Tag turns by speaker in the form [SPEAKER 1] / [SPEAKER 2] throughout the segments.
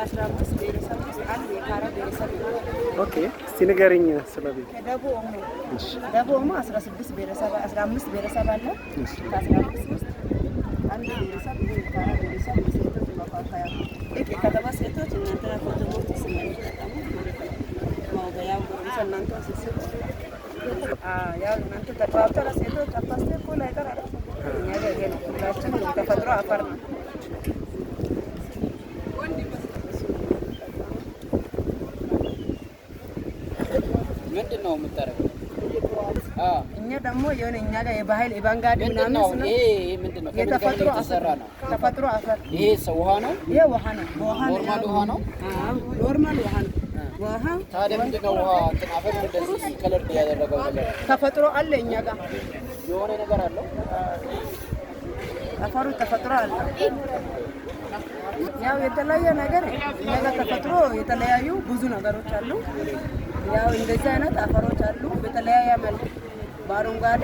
[SPEAKER 1] ከ15 ብሔረሰብ ውስጥ አንድ የካራ ብሔረሰብ ነው።
[SPEAKER 2] ኦኬ፣ እስቲ ንገሪኝ ስለዚህ።
[SPEAKER 1] ከደቡብ ኦሞ ደቡብ ኦሞ 16 ብሔረሰብ 15 ብሔረሰብ አለ። ከ15 ውስጥ አንድ ብሔረሰብ የካራ ብሔረሰብ ሴቶች መፋፋያ ልክ የከተማ ሴቶች እናንተ ፎቶሞት ስለሚጠቀሙ ማውበያው ጎረምሳ እናንተ ሲስብ ያው እናንተ ተባብተው ሴቶች አፋስቴ እኮ ላይ ቀራራ እኛ ጋር ይሄ ነው ሁላችን ተፈጥሮ አፈር ነው።
[SPEAKER 3] ምንድን ነው የምታረገው?
[SPEAKER 1] እኛ ደግሞ የሆነ እኛ ጋር የባህል የባንጋዲ ምናምን ነው።
[SPEAKER 3] ይሄ ምንድን ነው?
[SPEAKER 1] የተፈጥሮ አፈር ነው። ተፈጥሮ አፈር
[SPEAKER 3] ይሄ ውሃ ነው።
[SPEAKER 1] ይሄ ውሃ ነው።
[SPEAKER 3] ኖርማል ውሃ ነው።
[SPEAKER 1] ኖርማል ውሃ ነው። ውሃ
[SPEAKER 3] ታዲያ ምንድን ነው ውሃ እንትን አፈር እንደዚህ ከለር ያደረገው ነገር
[SPEAKER 1] ተፈጥሮ አለ እኛ ጋር
[SPEAKER 3] የሆነ ነገር አለው።
[SPEAKER 1] አፈሩ ተፈጥሮ አለ። ያው የተለያየ ነገር እኛ ጋር ተፈጥሮ የተለያዩ ብዙ ነገሮች አሉ። ያው እንደዚህ አይነት አፈሮች አሉ በተለያየ መልክ በአረንጓዴ፣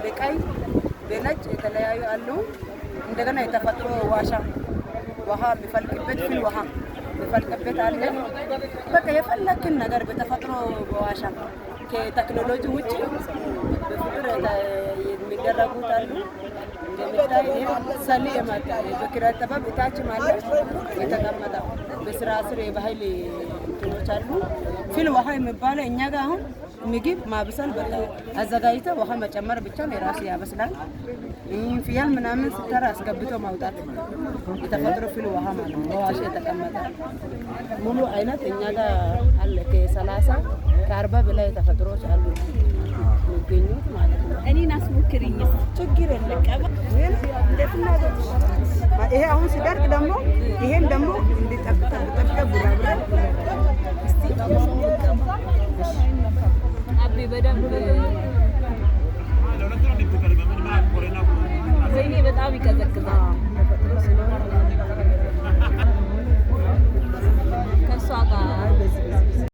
[SPEAKER 1] በቀይ፣ በነጭ የተለያዩ አሉ። እንደገና የተፈጥሮ ዋሻ ውሃ የሚፈልቅበት ፍል ውሃ የሚፈልቅበት አለ። በቃ የፈለክን ነገር በተፈጥሮ ዋሻ ከቴክኖሎጂ ውጭ በፍቅር የሚደረጉት አሉ። እንደምታይ ሰሊ የመጣ በኪራይ ጥበብ እታች ማለት የተቀመጠው በስራ ስር የባህል እንትኖች አሉ። ፍል ውሃ የሚባለው እኛ ጋር አሁን ምግብ ማብሰል በቃ አዘጋጅተው ውሃ መጨመር ብቻ ነው፣ የራሱ ያበስላል። ፍየል ምናምን ስተራ አስገብቶ ማውጣት የተፈጥሮ ፍል ውሃ ማለት ነው። በዋሻ የተቀመጠ ሙሉ አይነት እኛ ጋር አለ። ከ30 ከ40 በላይ ተፈጥሮች አሉ የሚገኙት ማለት ነው።
[SPEAKER 4] እኔን አስሞክሪኝ
[SPEAKER 1] ችግር የለም። ይሄ አሁን ሲደርቅ ደግሞ ይሄን ደግሞ እንዲጠብቀ ቡራቡራ
[SPEAKER 4] አቤ በደንብ ዘይኔ በጣም ይቀዘቅዛል።